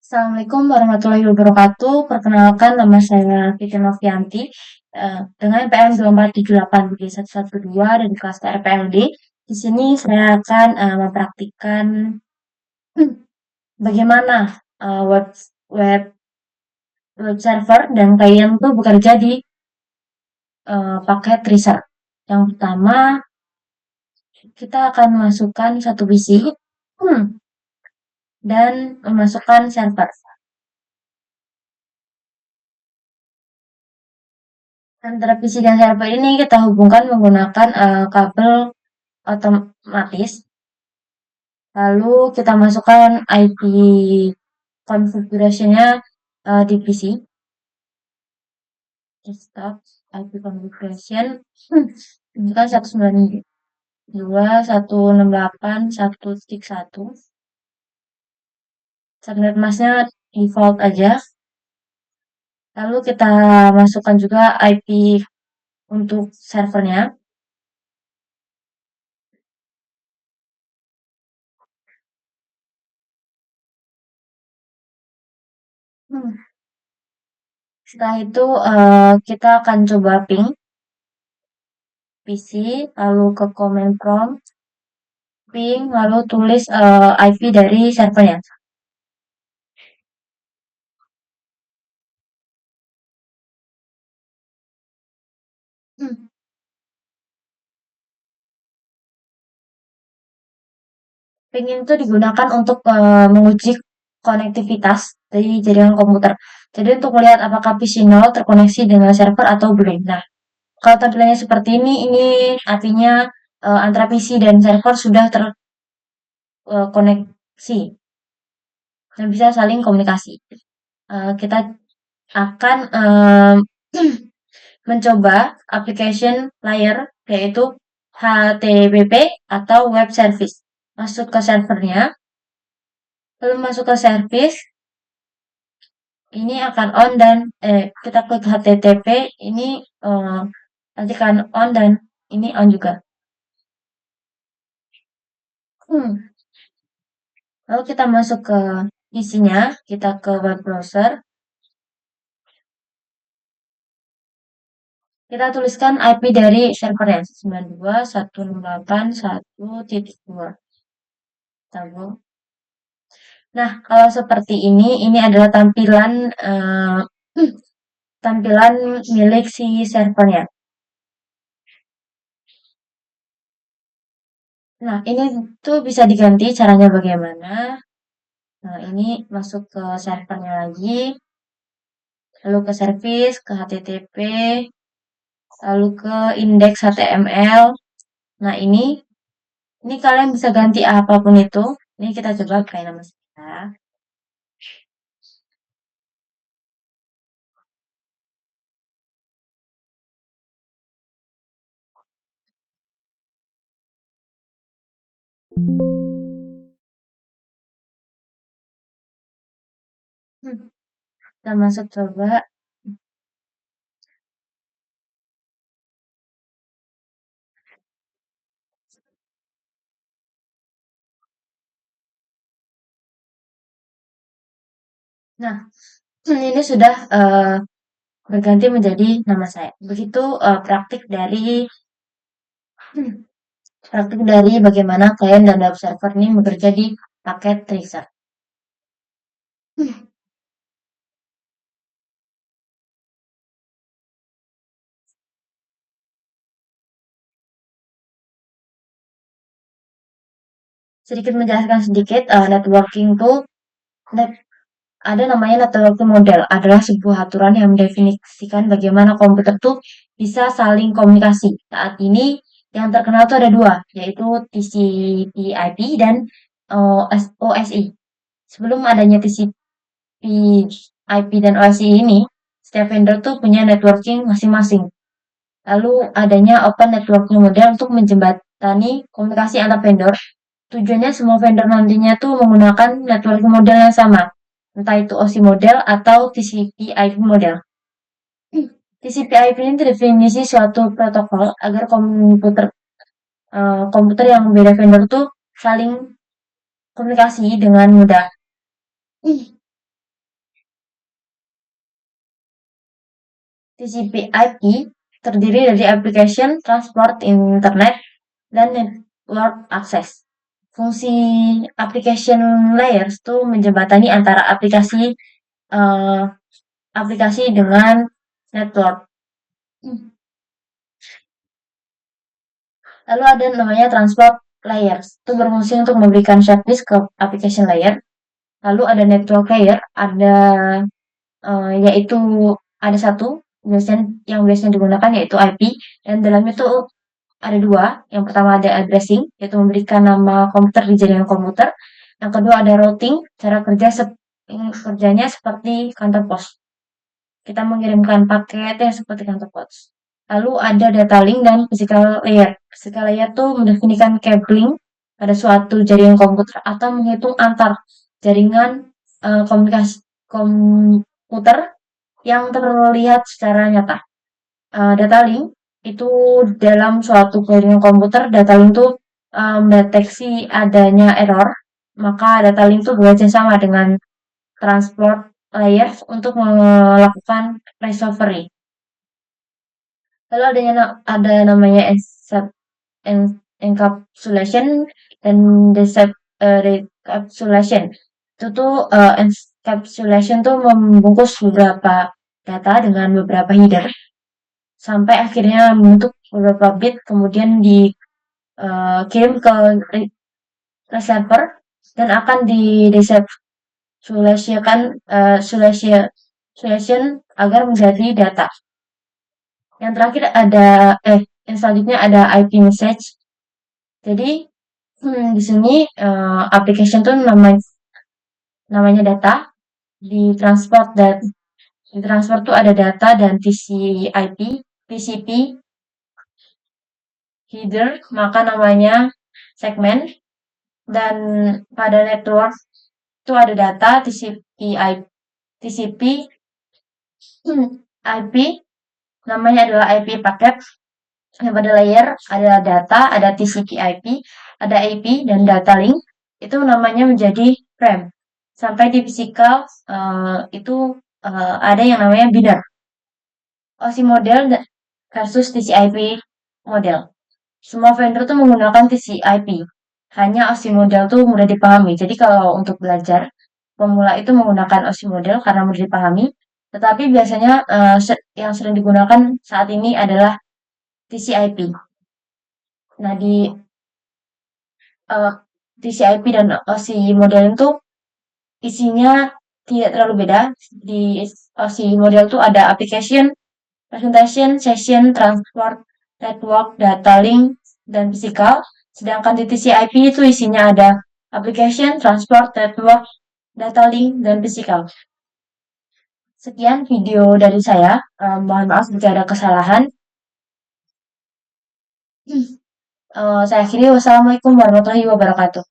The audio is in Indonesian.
Assalamualaikum warahmatullahi wabarakatuh. Perkenalkan, nama saya Fitri Novianti dengan PM 2478112 dari kelas TRPLD. Di sini saya akan mempraktikkan bagaimana web web web server dan klien itu bekerja di paket Tracer. Yang pertama, kita akan masukkan satu PC dan memasukkan server. Antara PC dan server ini kita hubungkan menggunakan kabel otomatis. Lalu kita masukkan IP configuration-nya di PC. Desktop IP configuration. Masukkan 192.168.1.1. Subnet masknya default aja. Lalu kita masukkan juga IP untuk servernya. Setelah itu kita akan coba ping PC, lalu ke command prompt, ping, lalu tulis IP dari servernya. Ping itu digunakan untuk menguji konektivitas dari jaringan komputer. Jadi untuk melihat apakah PC0 terkoneksi dengan server atau belum. Nah, kalau tampilannya seperti ini artinya antara PC dan server sudah terkoneksi dan bisa saling komunikasi. Kita akan mencoba application layer yaitu HTTP atau web service. Masuk ke servernya, lalu masuk ke service, ini akan on dan kita klik HTTP, ini nanti akan on dan ini on juga. Lalu kita masuk ke isinya, kita ke web browser. Kita tuliskan IP dari servernya 92.168.1.2. Nah, kalau seperti ini adalah tampilan milik si servernya. Nah, ini tuh bisa diganti caranya bagaimana. Nah, ini masuk ke servernya lagi, lalu ke service, ke HTTP, lalu ke index HTML. Nah, ini kalian bisa ganti apapun itu. Ini kita coba pakai nama saya. Kita masuk coba. Nah, ini sudah berganti menjadi nama saya. Begitu praktik dari bagaimana klien dan web server ini bekerja di paket Tracer. Sedikit menjelaskan sedikit, networking tuh ada namanya networking model, adalah sebuah aturan yang mendefinisikan bagaimana komputer tuh bisa saling komunikasi. Saat ini yang terkenal tuh ada dua, yaitu TCP/IP dan OSI. Sebelum adanya TCP/IP dan OSI ini, setiap vendor tuh punya networking masing-masing. Lalu adanya open networking model untuk menjembatani komunikasi antar vendor. Tujuannya semua vendor nantinya tuh menggunakan networking model yang sama, entah itu OSI model atau TCP/IP model. TCP/IP ini definisi suatu protokol agar komputer yang beda vendor tuh saling komunikasi dengan mudah. TCP/IP terdiri dari Application Transport Internet dan Network Access. Fungsi application layers itu menjembatani antara uh, aplikasi dengan network. Lalu ada namanya transport layers, itu berfungsi untuk memberikan service ke application layer. Lalu ada network layer, yaitu ada satu yang biasanya digunakan yaitu IP, dan dalamnya itu ada dua. Yang pertama ada addressing, yaitu memberikan nama komputer di jaringan komputer. Yang kedua ada routing, cara kerjanya seperti kantor pos. Kita mengirimkan paket yang seperti kantor pos. Lalu ada data link dan physical layer. Physical layer itu mendefinisikan cabling pada suatu jaringan komputer atau menghitung antar jaringan komputer yang terlihat secara nyata. Data link itu dalam suatu jaringan komputer, data link itu mendeteksi adanya error, maka data link itu bekerja sama dengan transport layer untuk melakukan recovery. Lalu ada namanya encapsulation dan recapsulation. Itu tuh encapsulation tuh membungkus beberapa data dengan beberapa header sampai akhirnya membentuk beberapa bit, kemudian dikirim ke receiver dan akan di solution agar menjadi data. Yang terakhir yang selanjutnya ada IP message. Jadi di sini application tuh namanya data, di transfer tuh ada data dan TCP header, maka namanya segmen. Dan pada network itu ada data TCP IP, namanya adalah IP paket. Yang pada layer ada data, ada TCP IP, ada IP dan data link. Itu namanya menjadi frame. Sampai di physical itu ada yang namanya biner. OSI model versus TCP model. Semua vendor tuh menggunakan TCP. Hanya OSI model tuh mudah dipahami. Jadi kalau untuk belajar, pemula itu menggunakan OSI model karena mudah dipahami. Tetapi biasanya yang sering digunakan saat ini adalah TCP. Nah, TCP dan OSI model itu isinya tidak terlalu beda. Di OSI model itu ada application, presentation, session, transport, network, data link, dan physical. Sedangkan di TCP itu isinya ada application, transport, network, data link, dan physical. Sekian video dari saya. Mohon maaf jika ada kesalahan. Saya akhiri. Wassalamualaikum warahmatullahi wabarakatuh.